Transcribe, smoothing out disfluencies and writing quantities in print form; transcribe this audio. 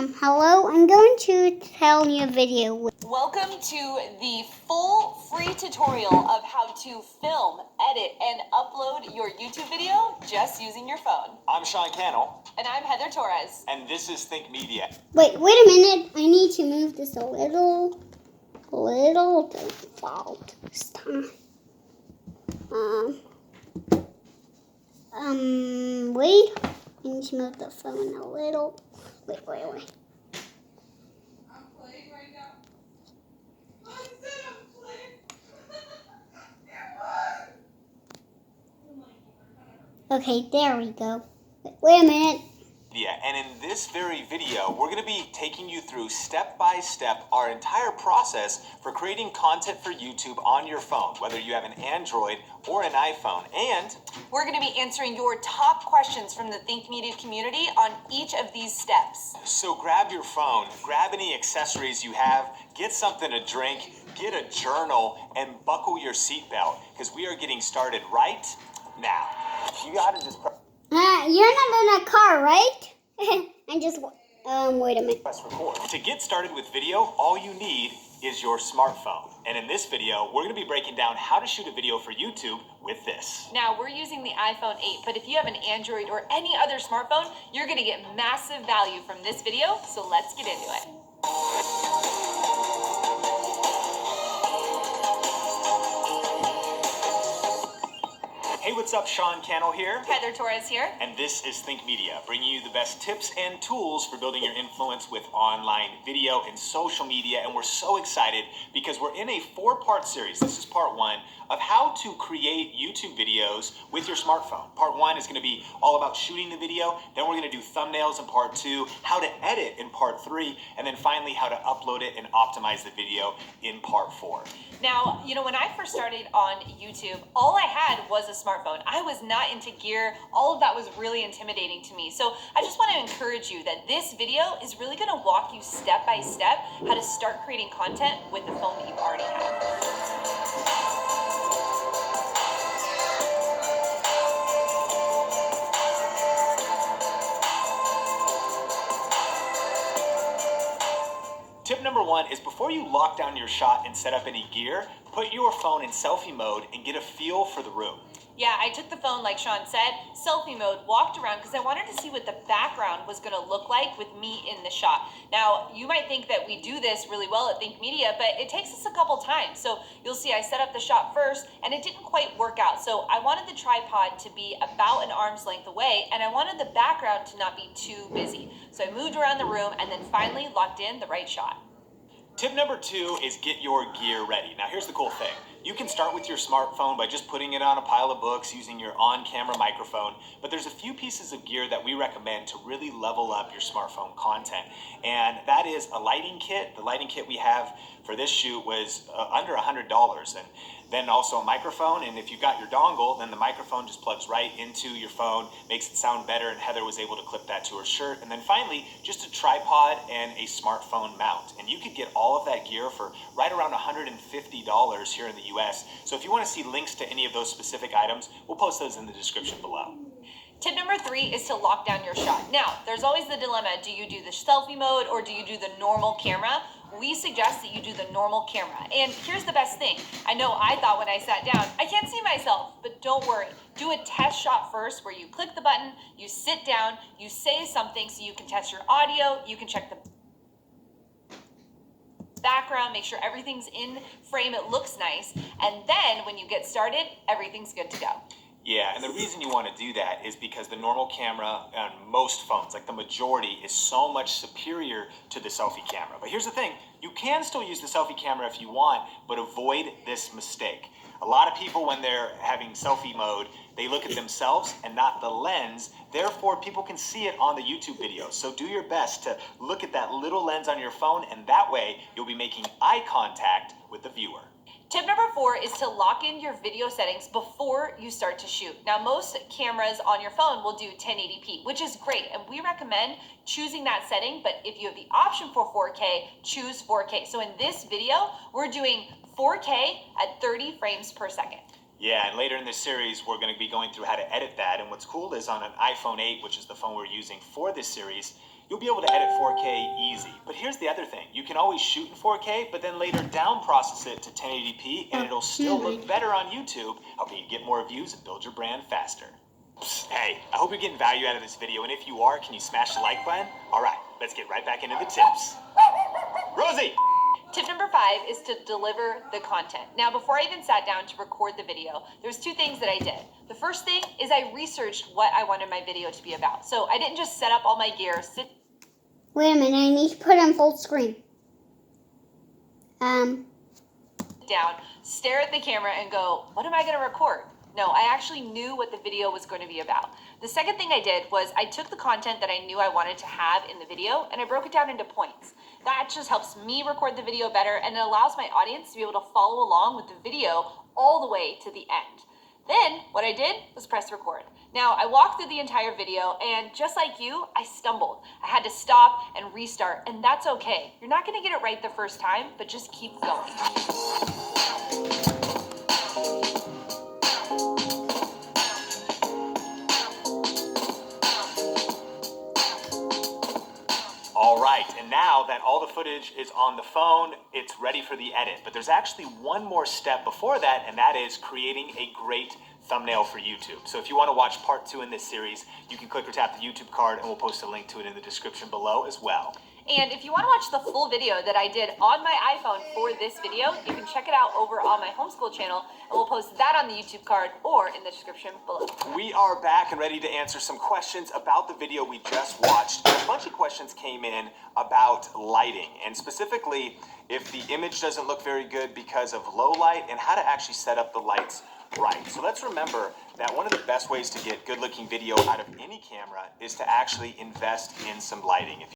Hello, I'm going to tell you a video. Welcome to the full free tutorial of how to film, edit, and upload your YouTube video just using your phone. I'm Sean Cannell. And I'm Heather Torres. And this is Think Media. Wait a minute. I need to move this a little default this time. Wait. I need to move the phone a little. Wait. I'm playing right now. I said I'm playing. Okay, there we go. Wait a minute. Yeah, and in this very video, we're going to be taking you through step by step our entire process for creating content for YouTube on your phone, whether you have an Android or an iPhone. And we're going to be answering your top questions from the Think Media community on each of these steps. So grab your phone, grab any accessories you have, get something to drink, get a journal, and buckle your seatbelt, because we are getting started right now. You got to just You're not in a car, right? I'm just, wait a minute. press record. To get started with video, all you need is your smartphone. And in this video, we're going to be breaking down how to shoot a video for YouTube with this. Now, we're using the iPhone 8, but if you have an Android or any other smartphone, you're going to get massive value from this video, so let's get into it. Hey, what's up? Sean Cannell here. Heather Torres here. And this is Think Media, bringing you the best tips and tools for building your influence with online video and social media. And we're so excited because we're in a 4-part series. This is part 1 of how to create YouTube videos with your smartphone. Part 1 is going to be all about shooting the video. Then we're going to do thumbnails in part 2, how to edit in part 3, and then finally how to upload it and optimize the video in part 4. Now, when I first started on YouTube, all I had was a smartphone. I was not into gear. All of that was really intimidating to me. So I just want to encourage you that this video is really going to walk you step by step how to start creating content with the phone that you already have. Tip number 1 is before you lock down your shot and set up any gear, put your phone in selfie mode and get a feel for the room. Yeah, I took the phone, like Sean said, selfie mode, walked around because I wanted to see what the background was going to look like with me in the shot. Now, you might think that we do this really well at Think Media, but it takes us a couple times. So you'll see I set up the shot first and it didn't quite work out. So I wanted the tripod to be about an arm's length away and I wanted the background to not be too busy. So I moved around the room and then finally locked in the right shot. Tip number 2 is get your gear ready. Now here's the cool thing. You can start with your smartphone by just putting it on a pile of books using your on-camera microphone, but there's a few pieces of gear that we recommend to really level up your smartphone content, and that is a lighting kit. The lighting kit we have for this shoot was under $100, and then also a microphone, and if you've got your dongle, then the microphone just plugs right into your phone, makes it sound better, and Heather was able to clip that to her shirt. And then finally, just a tripod and a smartphone mount. And you could get all of that gear for right around $150 here in the US. So if you want to see links to any of those specific items, we'll post those in the description below. Tip number 3 is to lock down your shot. Now, there's always the dilemma, do you do the selfie mode or do you do the normal camera? We suggest that you do the normal camera. And here's the best thing. I know I thought when I sat down, I can't see myself, but don't worry. Do a test shot first where you click the button, you sit down, you say something so you can test your audio, you can check the background, make sure everything's in frame, it looks nice, and then when you get started, everything's good to go. Yeah, and the reason you want to do that is because the normal camera on most phones, like the majority, is so much superior to the selfie camera. But here's the thing, you can still use the selfie camera if you want, but avoid this mistake. A lot of people, when they're having selfie mode, they look at themselves and not the lens. Therefore, people can see it on the YouTube video. So do your best to look at that little lens on your phone, and that way you'll be making eye contact with the viewer. Tip number 4 is to lock in your video settings before you start to shoot. Now, most cameras on your phone will do 1080p, which is great, and we recommend choosing that setting, but if you have the option for 4K, choose 4K. So in this video, we're doing 4K at 30 frames per second. Yeah, and later in this series, we're going to be going through how to edit that, and what's cool is on an iPhone 8, which is the phone we're using for this series, you'll be able to edit 4K easy. But here's the other thing. You can always shoot in 4K, but then later down process it to 1080p, and it'll still look better on YouTube, helping you get more views and build your brand faster. Hey, I hope you're getting value out of this video, and if you are, can you smash the like button? All right, let's get right back into the tips. Rosie! Tip number 5 is to deliver the content. Now, before I even sat down to record the video, there's 2 things that I did. The first thing is I researched what I wanted my video to be about. So I didn't just set up all my gear, Wait a minute, I need to put on full screen. down, stare at the camera, and go, what am I going to record? No, I actually knew what the video was going to be about. The second thing I did was I took the content that I knew I wanted to have in the video and I broke it down into points. That just helps me record the video better, and it allows my audience to be able to follow along with the video all the way to the end. Then what I did was press record. Now I walked through the entire video, and just like you, I stumbled. I had to stop and restart, and that's okay. You're not going to get it right the first time, but just keep going. All right, and now that all the footage is on the phone, it's ready for the edit. But there's actually one more step before that, and that is creating a great thumbnail for YouTube. So if you want to watch part 2 in this series, you can click or tap the YouTube card, and we'll post a link to it in the description below as well. And if you want to watch the full video that I did on my iPhone for this video, you can check it out over on my homeschool channel, and we'll post that on the YouTube card or in the description below. We are back and ready to answer some questions about the video we just watched. A bunch of questions came in about lighting, and specifically if the image doesn't look very good because of low light, and how to actually set up the lights right. So let's remember that one of the best ways to get good looking video out of any camera is to actually invest in some lighting.